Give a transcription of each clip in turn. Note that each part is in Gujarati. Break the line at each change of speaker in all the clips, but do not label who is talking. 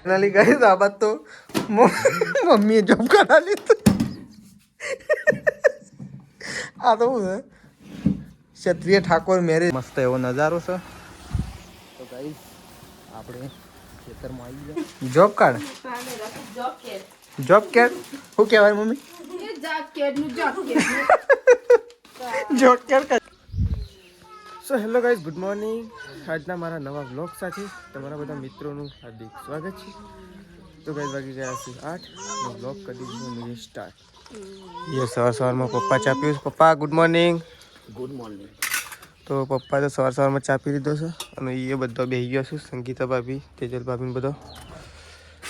फाइनली गाइस आ बात तो मम्मी जॉब करा ली आ तो क्षत्रिय ठाकुर मेरे मस्त एवो नजारो છે તો ગાઈસ આપણે ખેતરમાં આવી ગયા જોબ કાર્ડ જોબ કાર્ડ શું કહેવાય mummy job card so hello guys good morning આજના મારા નવા વ્લોગ સાથે તમારા બધા મિત્રોનું હાર્દિક સ્વાગત છે તો ગાઈસ વાગી ગયા છે 8 વ્લોગ કરી દીધો મેં સ્ટાર્ટ ये સવારમાં પપ્પા ચા પીવું પપ્પા ગુડ મોર્નિંગ તો પપ્પા તો સવારમાં ચા પી લીધો છે અને એ બધો બેસી ગયો છું સંગીતા ભાભી તેજલ ભાભી બધો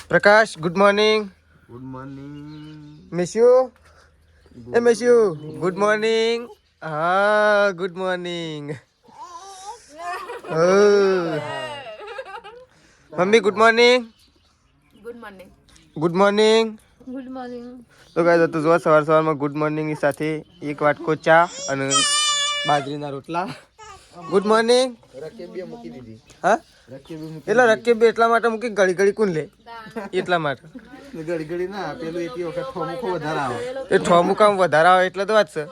પ્રકાશ good morning miss you good morning હા good morning mummy good morning good morning તો ગાઈસ તો જો સવારમાં ગુડ મોર્નિંગ ની સાથે એક વાટકો ચા અને બાજરીના રોટલા ગુડ મોર્નિંગ રકેબી મૂકી દીધી હા એટલે રકેબી એટલા માટે મૂકી ઘડી ઘડી કોણ લે એટલા માટે ઘડી ઘડી ના પેલું એક વખત ઠોમુકો વધારે આવે એ ઠોમુકામ વધારે આવે એટલે તો વાત છે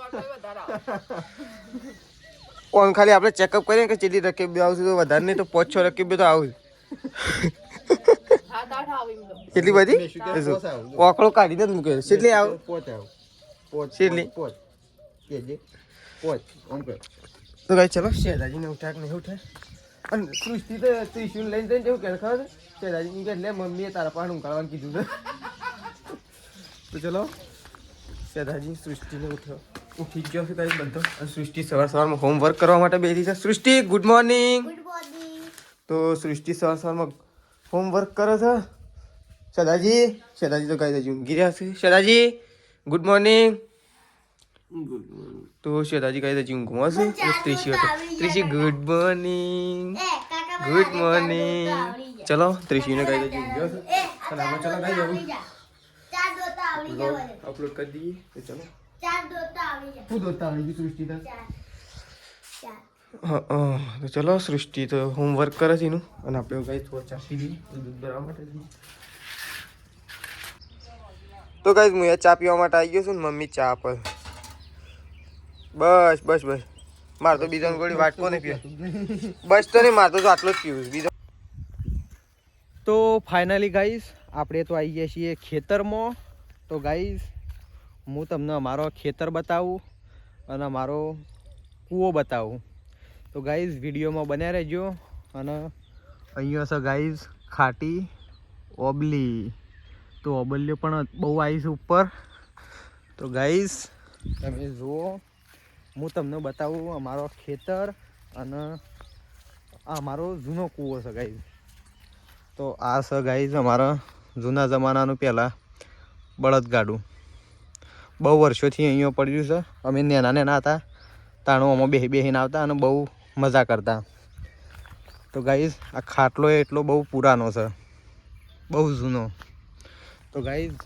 ઓન ખાલી આપણે ચેકઅપ કરીએ કે ચેલી રકેબી આવશે તો વધારે નહીં તો 5-6 રકેબી તો આવે કેટલી બધી ઓકળો કાઢી દે મૂકે કેટલી આવે 5 કેટલી 5 તો ગાઈ ચલો શેજાજીને ઉઠાક નહીં ઉઠે અને સૃષ્ટિ તો ત્રિશુલ લઈને જઈને જેવું કે ખબર છે શેજાજી કે લે મમ્મીએ તારા પાસે ઉંકાળવાનું કીધું છે તો ચલો શેજાજી સૃષ્ટિને ઉઠી ગયો છે ગાઈ બધો અને સૃષ્ટિ સવારમાં હોમવર્ક કરવા માટે બેઠી છે સૃષ્ટિ ગુડ મોર્નિંગ તો સૃષ્ટિ સવારમાં હોમવર્ક કરે છે શેજાજી તો ગાઈ ઊંઘી રહ્યા છે શેજાજી ગુડ મોર્નિંગ તો શેતાજી કહે છે ઊંઘમાં છે ત્રિશી ગુડ મોર્નિંગ ચલો ત્રિશીને કહી દે ઊંઘ્યો છે અને આપણે ચલો ગાઈ જવું અપલોડ કરી દઈએ તો ચલો હું દોતા આવી ગઈ સૃષ્ટિ તો ચલો સૃષ્ટિ તો હોમવર્ક કરે છે એનું અને આપણે ગાઈ થોડા ચા પી દઈએ દૂધ ભરવા માટે તો ગાઈ હું ચા પીવા માટે આવી ગયો છું ને મમ્મી ચા પર બસ મારે તો બીજાને ગોળી વાટકો નહીં પીવો બસ તો નહીં મારે તો આટલો જ પીવું બીજો તો ફાઇનલી ગાઈસ આપણે તો આવી ગયા છીએ ખેતરમાં તો ગાઈસ હું તમને અમારો ખેતર બતાવું અને અમારો કૂવો બતાવું તો ગાઈસ વિડીયોમાં બન્યા રહેજો અને અહીંયા છે ગાઈસ ખાટી ઓબલી તો ઓબલીઓ પણ બહુ આવી છે ઉપર તો ગાઈસ તમે જુઓ હું તમને બતાવું અમારો ખેતર અને આ અમારો જૂનો કૂવો છે ગાઈઝ તો આ છે ગાઈઝ અમારા જૂના જમાનાનું પહેલાં બળદગાડું બહુ વર્ષોથી અહીંયા પડ્યું છે અમે નાના હતા તાણું અમે બેસીને આવતા અને બહુ મજા કરતા તો ગાઈઝ આ ખાટલો એટલો બહુ પુરાનો છે બહુ જૂનો તો ગાઈઝ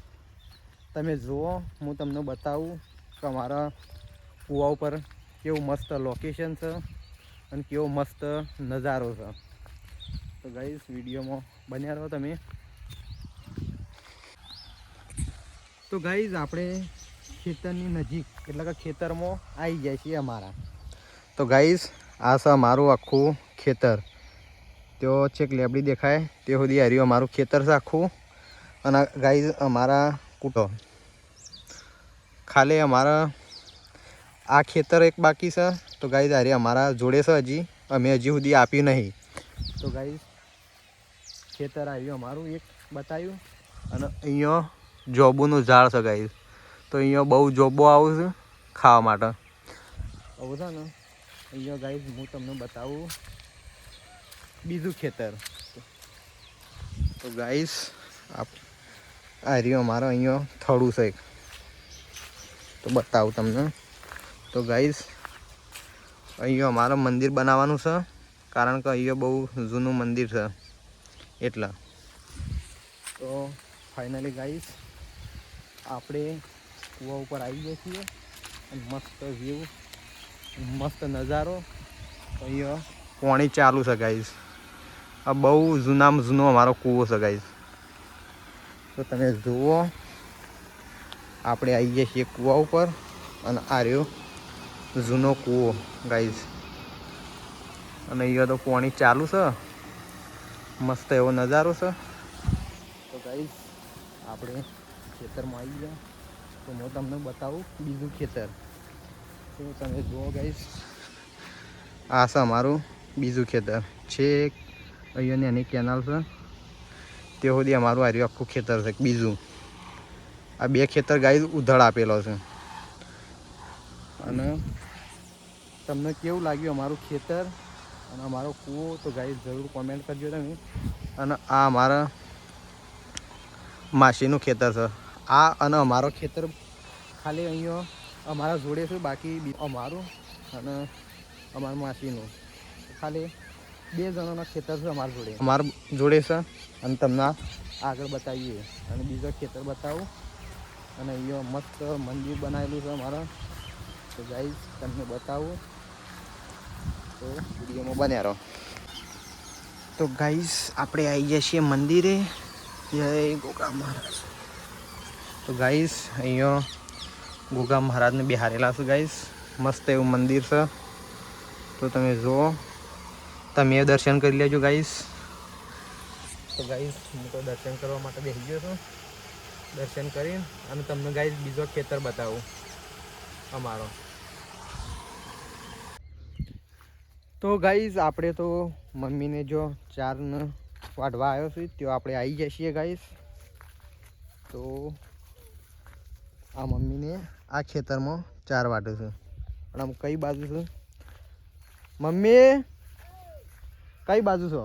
તમે જુઓ હું તમને બતાવું કે અમારા કૂવા ઉપર કેવું મસ્ત લોકેશન છે અને કેવો મસ્ત નજારો છે તો ગાઈસ વિડીયોમાં બન્યા રહો તમે તો ગાઈસ આપણે ખેતરની નજીક એટલે કે ખેતરમાં આવી જાય છીએ અમારા તો ગાઈસ આ છે અમારું આખું ખેતર તેઓ છેક લેબડી દેખાય તે સુધી હાર્યું અમારું ખેતર છે આખું અને ગાઈસ અમારા કૂટો ખાલી અમારા આ ખેતર એક બાકી છે તો ગાઈઝ અરે અમારા જોડે છે હજી અમે હજી સુધી આપ્યું નહીં તો ગાઈઝ ખેતર આવ્યું અમારું એક બતાવ્યું અને અહીંયા જોબોનું ઝાડ છે ગાઈઝ તો અહીંયા બહુ જોબો આવું છે ખાવા માટે આવું છે ને અહીંયા ગાઈઝ હું તમને બતાવું બીજું ખેતર તો ગાઈઝ આ રહ્યું અમારે અહીંયા થડું છે તો બતાવું તમને તો ગાઈઝ અહીંયા અમારે મંદિર બનાવવાનું છે કારણ કે અહીંયા બહુ જૂનું મંદિર છે એટલા તો ફાઇનલી ગાઈઝ આપણે કૂવા ઉપર આવી ગયા છીએ અને મસ્ત વ્યૂ મસ્ત નજારો અહીંયા પાણી ચાલુ છે ગાઈઝ આ બહુ જૂનામાં જૂનો અમારો કૂવો છે ગાઈઝ તો તમે જુઓ આપણે આવી ગયા છીએ કૂવા ઉપર અને આ રહ્યો જૂનો કૂવો ગાઈઝ. અને અહીંયા તો પાણી ચાલુ છે, મસ્ત એવો નજારો છે. તો ગાઈઝ આપણે ખેતરમાં આવી ગયા, તો હું તમને બતાવું બીજું ખેતર. તો તમે જુઓ ગાઈઝ, આ છે અમારું બીજું ખેતર. છેક અહીંયા એની કેનાલ છે તે સુધી અમારું આ રહ્યું આખું ખેતર છે બીજું. આ બે ખેતર ગાઈઝ ઉધડ આપેલો છે. અને તમને કેવું લાગ્યું અમારું ખેતર અને અમારો કૂવો, તો ગાઈઝ જરૂર કોમેન્ટ કરજો તમે. અને આ અમારા માસીનું ખેતર છે. આ અને અમારો ખેતર ખાલી અહીંયા અમારા જોડે છે, બાકી અમારું અને અમારા માસીનું ખાલી 2 જણાના ખેતર છે અમારા જોડે છે. અને તમને આગળ બતાવીએ અને બીજો ખેતર બતાવું. અને અહીંયા મસ્ત મંદિર બનાવેલું છે અમારા, તો ગાઈઝ તમને બતાવું, તો વિડીયોમાં બન્યા રહો. તો ગાઈઝ આપણે આવી ગયા છીએ મંદિરે. જય ગોગા મહારાજ. તો ગાઈઝ અહીંયા ગોગા મહારાજને બિહારેલા છે ગાઈઝ. મસ્ત એવું મંદિર છે, તો તમે જુઓ, તમે દર્શન કરી લેજો ગાઈઝ. તો ગાઈઝ હું તો દર્શન કરવા માટે બેસી ગયો છું. દર્શન કરીને અને તમને ગાઈઝ બીજો ખેતર બતાવું અમારો. તો ગાઈઝ આપણે તો મમ્મીને જો 4 વાઢવા આવ્યો છું, તો આપણે આવી ગયા છીએ ગાઈઝ. તો આ મમ્મીને આ ખેતરમાં 4 વાઢે છે. અને આમ કઈ બાજુ છે મમ્મી, કઈ બાજુ છો?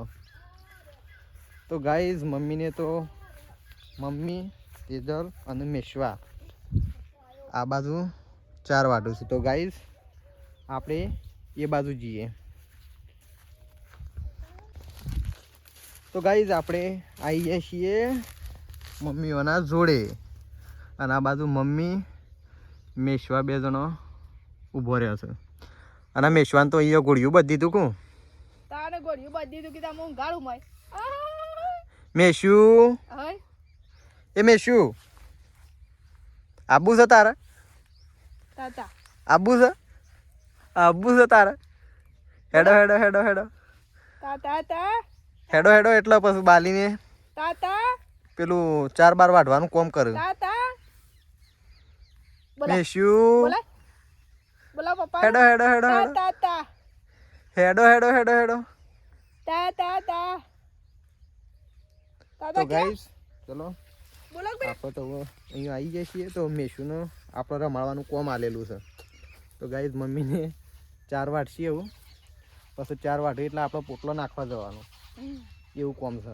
તો ગાઈઝ મમ્મીને તો મમ્મી, તેજલ અને મેશ્વા આ બાજુ 4 વાઢું છે. તો ગાઈઝ આપણે એ બાજુ જઈએ. તો ગાઈઝ આપણે આવી ગયા છીએ મમ્મીઓના જોડે. અને આ બાજુ મમ્મી, મેશ્વા 2 જણો ઊભો રહ્યો છે. અને મેશ્વાન તો અહીંયા ગોળિયું બધી દીધું કું
તારે ગોળિયું બધી દીધું કે તમે ઊંઘાડું મય
મેશુ. એ મેશુ આબુ છે તારે?
તાતા
આબુ છે? આબુ છે તારે? હેડો હેડો હેડો હેડો
તાતા
હેડો હેડો. એટલે પછી બાલીને
તાતા
પેલું 4 બાર વાઢવાનું કોમ કર્યું.
તાતા
મેશુ
બોલા પપ્પા.
હેડો હેડો હેડો હેડો
તાતા
હેડો હેડો હેડો હેડો.
તાતા
તો ગાઈસ ચલો
બોલો
આપણે તો અહીંયા આવી ગયા છીએ. તો મેશુનો આપણે રમાડવાનું કોમ આલેલું છે. તો ગાઈસ મમ્મીને 4 વાટશે એવું, પછી 4 વાટે એટલે આપણે પોટલો નાખવા જવાનું એવું કોમ છે.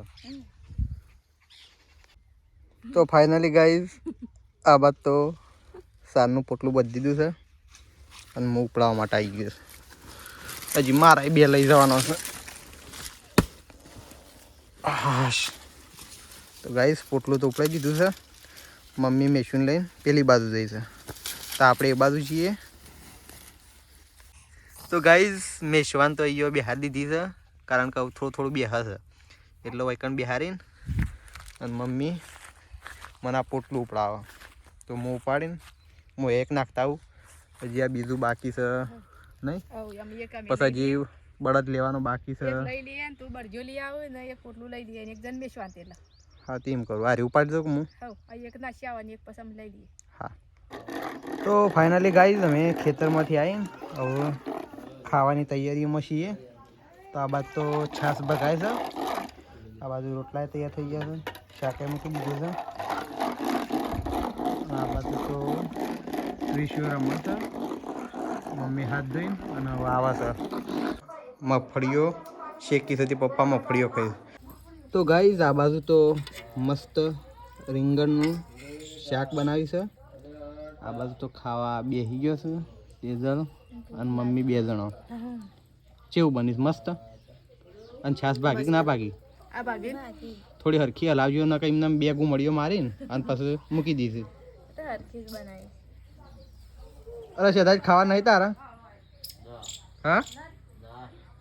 તો ફાઇનલી ગાઈસ આ બાદ તો સારનું પોટલું બધી દીધું છે અને હું ઉપડાવવા માટે આવી ગયો છું. હજી મારા 2 લઈ જવાનો છે. તો ગાઈસ પોટલું તો ઉપડાવી દીધું છે. મમ્મી મેશુને લઈને પેલી બાજુ જઈ છે, તો આપણે એ બાજુ છીએ. તો ગાઈસ મેશવાન તો અહીંયા બિહારી દીધી છે, કારણ કે થોડું બેહા છે એટલે વૈકણ બિહારીને અને મમ્મી મને આ પોટલું ઉપડાવે. તો હું ઉપાડીને હું એક નાખતા આવું. હજી આ બીજું બાકી છે નહીં, પછી હજી બળદ લેવાનું બાકી છે.
લઈ લઈએ ને તું બળજો લઈ આવ ને એક પોટલું લઈ લઈએ, એક જણ બેસવાન તેલા.
હા તેમ કરું. આ રે ઉપાડી દઉં હું.
હા એક નાસી આવવાની, એક પછી લઈ લઈએ.
હા તો ફાઇનલી ગાઈઝ અમે ખેતરમાંથી આવીને હવે ખાવાની તૈયારીમાં છીએ. તો આ બાજુ તો છાશ ભગાય છે, આ બાજુ રોટલા તૈયાર થઈ ગયા છે, શાકે મૂકી દીધું છે. આ બાજુ તો વિશ્વ રમે છે, મમ્મી હાથ ધોઈને અને હવે આવા છે. મગફળીઓ શેકી હતી, પપ્પા મગફળીઓ ખાઈ. તો ગાઈઝ આ બાજુ તો મસ્ત રીંગણનું શાક બનાવી છે. આ બાજુ તો ખાવા બેસી ગયો છે તેજલ અને મમ્મી 2 જણો. કેવું બનીશ? મસ્ત. અને છાશ ભાગી કે ના ભાગી?
આ ભાગે
થોડી હરખી હલાવજો, ને કંઈ એમને 2 ગુમડીઓ મારીને અને પછી મૂકી દીધી.
તો હરખી જ બનાવી.
અરે શેદાજી ખાવા નહીં તારા? હા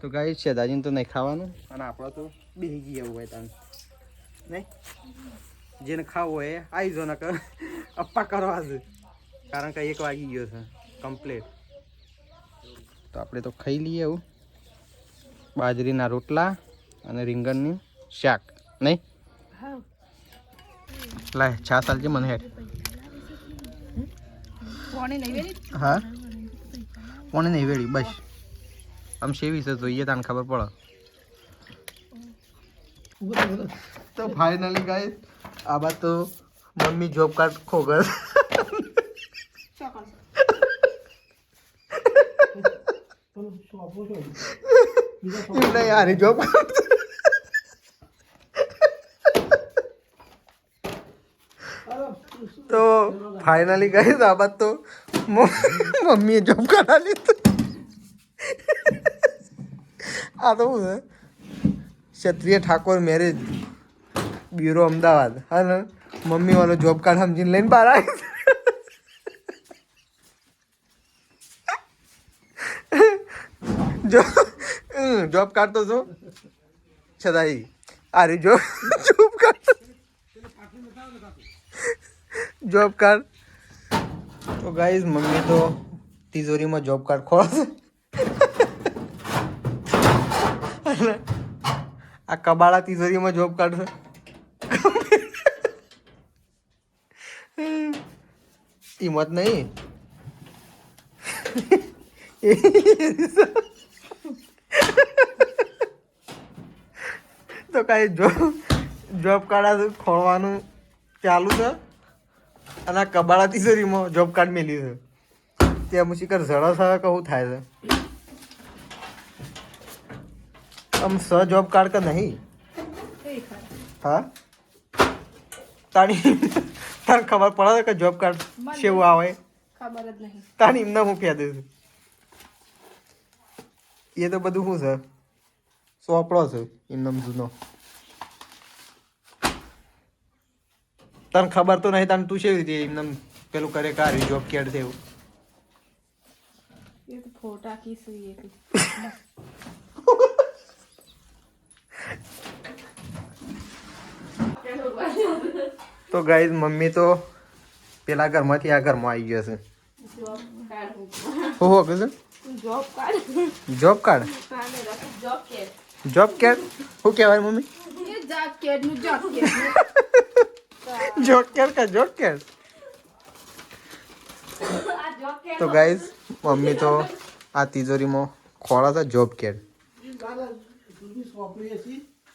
તો ગાઈ શેદાજીને તો નહીં ખાવાનું, અને આપણે તો બેસી ગયા એવું હોય તાને નહીં. જેને ખાવું હોય એ આવી જો નકર અપ્પા કરવા છે, કારણ કે 1 વાગી ગયો છે કમ્પ્લીટ. તો આપણે તો ખાઈ લઈએ એવું, બાજરીના રોટલા અને રીંગણની શાક નહીં. લાય છાસ આલજે મને હેઠ. હા કોને નહીં વેળી બસ આમ સેવી છે જોઈએ તને ખબર પડે. તો ફાઇનલી ગાઈસ આ બાદ તો મમ્મી જોબ કાર્ડ ખોગર યાર જોબ તો ફાઇનલી ગાઈસ આ બાદ તો મમ્મીએ જોબ કાર્ડ આલી. આ તો શું છે ક્ષત્રિય ઠાકોર મેરેજ બ્યુરો અમદાવાદ. હા ને મમ્મી વાળો જોબ કાર્ડ સમજીને લઈને બહાર આવી. જોબ કાર્ડ તો જો છતાંય અરે જોબ કાર્ડ જોબ કાર્ડ તો ગાઈઝ મમ્મી તો તિજોરીમાં જોબ કાર્ડ ખોલશે. આ કબાડા તિજોરીમાં જોબ કાર્ડ છે. હિંમત નહીં તો કાંઈ જોબ કાર્ડ ખોલવાનું ચાલુ છે અને આ કબાડા તિજોરીમાં જોબ કાર્ડ મેલ્યું છે. ત્યાં મુશીકર ઝડો થાય કે શું થાય છે. આમ જોબ કાર્ડ કે નહીં. હા તારી તને ખબર પડે કે જોબ કાર્ડ કેવું આવે?
ખબર જ નહીં.
તારી એમને હું કહી દઉં છું. એ તો બધું શું છે સોપડો છે એમને જૂનો. તને ખબર તો નહીં તને તું કેવી રીતે એમને પેલું કરે કાઢી જોબ કાર્ડ છે એવું.
એ તો ફોટા ખીસવી હતી.
તો ગાઈઝ મમ્મી તો પેલા ઘરમાંથી આ ઘરમાં આવી ગયો છે. હો કીધું જોબ કાર્ડ જોબ કાર્ડ શું કહેવાય મમ્મી? જોબ કાર્ડ કા જોબ કાર્ડ. તો ગાઈઝ મમ્મી તો આ તિજોરીમાં ખોળા છે જોબ કાર્ડ.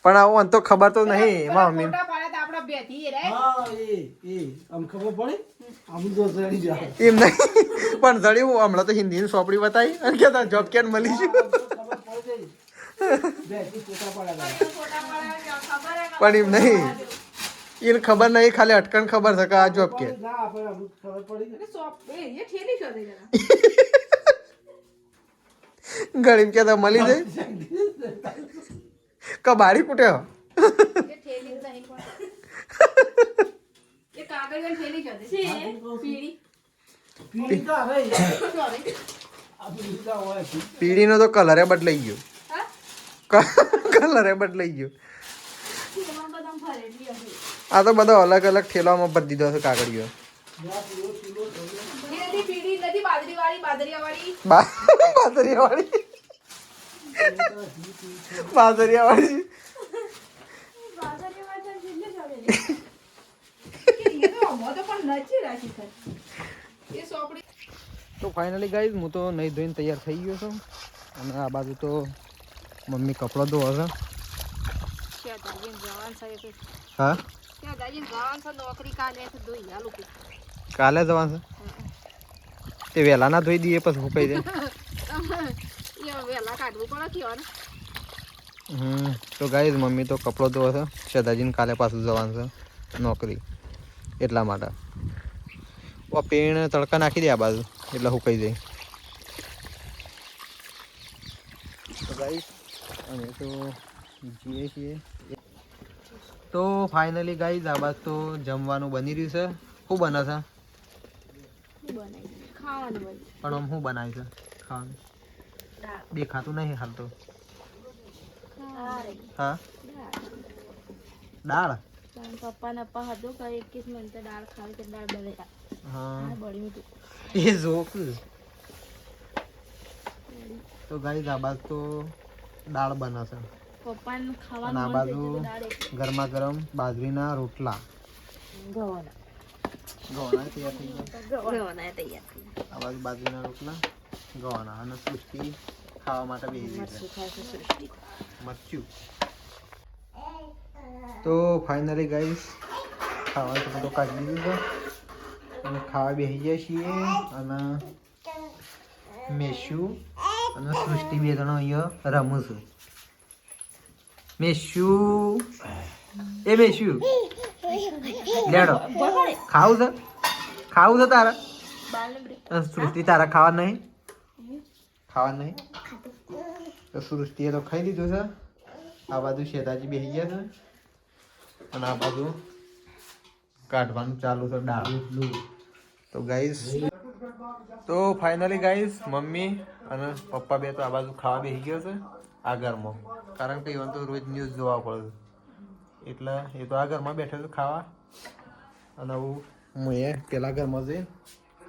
પણ આવું તો ખબર તો નહીં એમાં મમ્મી એમ નહીં પણ જડી હું હમણાં તો હિન્દીની ચોપડી બતાવી અને કે જોબ કાર્ડ મળી છે. પણ એમ નહીં એને ખબર નહીં ખાલી અટકણ ખબર છે કે આ જોબ કાર્ડ. ગળીમ કે તો મળી જાય કબાડી કુટ્યો. પીડીનો તો કલરે બદલાઈ ગયો. કલરે બદલાઈ ગયો. આ તો બધો અલગ અલગ ઠેલામાં ભરી દીધો છે કાગળિયો. બાદરિયાવાળી તો ફાઇનલી ગાઈઝ હું તો નહીં ધોઈને તૈયાર થઈ ગયો છું અને આ બાજુ તો મમ્મી કપડો ધોવે છે. હા કાલે જવાનું છે તે વહેલા ના ધોઈ દઈએ પછી સુકાઈ જાય. તો ગાઈઝ મમ્મી તો કપડો ધોવે છે. સદાજીને કાલે પાછું જવાનું છે નોકરી એટલા માટે. પેણ તડકા નાખી દે આ બાજુ એટલે સુકાઈ જાય. તો ગાઈઝ અમે તો જઈએ છીએ. તો ફાઇનલી ગાઈઝ આ બાજુ તો જમવાનું બની રહ્યું છે. શું બને છે? પણ આમ શું બનાવ્યું છે ખાવાનું? દેખાતું નહીં હાલ તો. હા દાળ
પપ્પા ને પપ્પા હતું કે 21 મિનિટે દાળ ખાવી તો દાળ બનેલા
હા
બળી મીઠું
એ જોક તો ગાઈસ આ બાજુ તો દાળ બનશે
પપ્પાને
અને
ખાવાનું
આ
મન
બાજુ
થઈ ગયું દાળ એક
ગરમા ગરમ બાજરીના રોટલા
ગવાના
ગવાના તૈયાર થઈ ગયા
ગવાના તૈયાર થઈ
આ બાજુ બાજરીના રોટલા ગવાના અને સૃષ્ટિ ખાવા માટે બેસી
મરચું ખાય છે સૃષ્ટિ
મરચું તો ફાઇનલી ગાઈસ ખાવાનું તો બધું કાઢી દીધું છે અને ખાવા બેસી જાય છીએ અને મેશુ અને સૃષ્ટિ બે જણો અહીંયા રમું છું મેશુ એ મેશુ લેડો ખાવું છે તારા
બાલને બ્રેક
અને સૃષ્ટિ તારા ખાવા નહીં તો સૃષ્ટિએ તો ખાઈ લીધું છે આ બાજુ શેતાજી બેસી ગયા છે અને આ બાજુ કાઢવાનું ચાલુ છે દાળ તો ગાઈસ તો ફાઇનલી ગાઈસ મમ્મી અને પપ્પા બે તો આ બાજુ ખાવા બેસી ગયો છે આ ઘરમાં કારણ કે એવું તો રોજ ન્યૂઝ જોવા પડે એટલે એ તો આ ઘરમાં બેઠે છે ખાવા અને હું એ પેલા ઘરમાં જઈને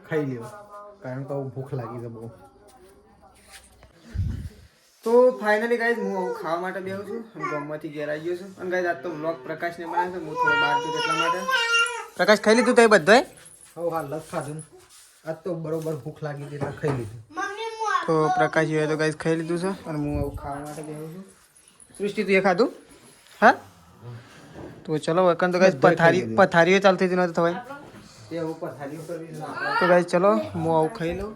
ખાઈ લ્યો કારણ કે ભૂખ લાગી છે બહુ તો ફાઇનલી ગાઈઝ હું આવું ખાવા માટે બેહું છું અને ગામમાંથી ઘેર આવી ગયો છું અને ગાઈઝ આજ તો વ્લોગ પ્રકાશને બનાવે છે હું થોડો બહાર છું એટલા માટે પ્રકાશ ખાઈ લીધું તે બધાય હવે હાલ જ ખાધું આજ તો બરોબર ભૂખ લાગી હતી એટલે ખાઈ લીધું તો પ્રકાશ એ તો ગાઈઝ ખાઈ લીધું છે અને હું આવું ખાવા માટે બેહું છું સૃષ્ટિ તું એ ખાધું હા તો ચલો વકન તો ગાઈઝ પથારીઓ ચાલતી હતી નતો થવાય તો ગાઈઝ ચલો હું આવું ખાઈ લઉં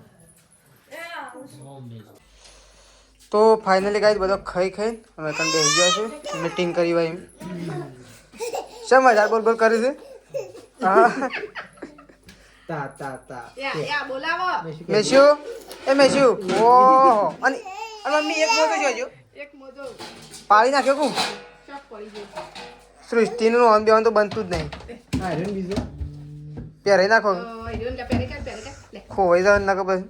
તો ફાઇનલી ગાઈઝ બધો ખાઈ અને તને બેસી ગયો છે મીટિંગ કરી ભાઈ શા મજા બોલ કરી છે હા મેસ્યુ ઓહો અને મમ્મી એક મોટો જોજો પાડી નાખ્યો કું સૃષ્ટિનું નોન બેવાનું તો બનતું જ નહીં પહેરાઈ નાખો ખોવાઈ જવાનું નાખો બસ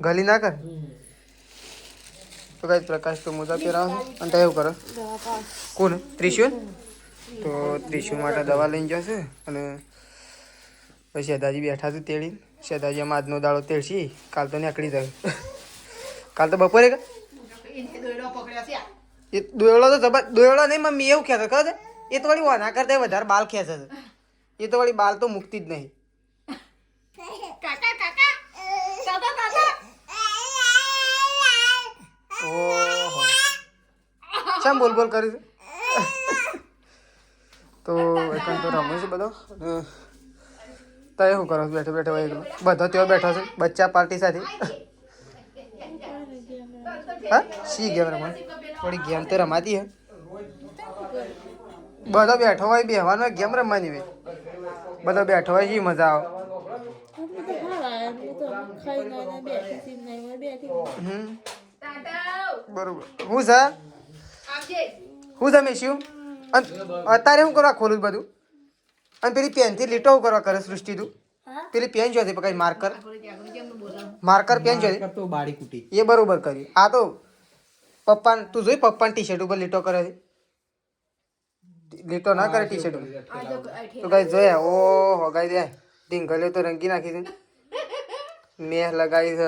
ગલી ના કર તો કઈ પ્રકાશ તો મોજા પહેરાવો અને તો એવું કરો કોણ ત્રિશુલ તો ત્રિશુલ માટે દવા લઈને જશે અને પછી શેદાજી બેઠા છે તેડી શેદાજી આમાં આજનો દાડો તેડશી કાલ તો નીકળી જાય કાલ તો બપોરે એ દોયડો તો દોયડો નહીં મમ્મી એવું કહેતો કહો એ તો વળી વાના કરતા વધારે બાલ ખેંચે છે એ તો વળી બાલ તો મુકતી જ નહીં ઓહો શેમ બોલ કરી છે તો એકન તો રમે છે બધો તો શું કરો બેઠો એકલો બધો ત્યાં બેઠો છે બચ્ચા પાર્ટી સાથે હા શી ગેમ રમવા થોડી ગેમ તો રમાતી હે બધો બેઠો હોય બેહવાનો ગેમ રમવાની હોય બધો બેઠો હોય શી મજા આવે બરોબર હું છે મેસ્યુ અત્યારે શું કરવા ખોલું બધું અને પેલી પેનથી લીટો શું કરવા કરે સૃષ્ટિ તું પેલી પેન જોતી પકડી માર્કર પેન જોતી તો બાળી કુટી એ બરોબર કર્યું આ તો પપ્પા તું જોઈ પપ્પાની ટી શર્ટ ઉપર લીટો કરે છે લીટો ના કરે ટી શર્ટ તો કઈ જોયા ઓહો ગાઈ દે ઢીંગલીઓ તો રંગી નાખી છે મેહ લગાવી છે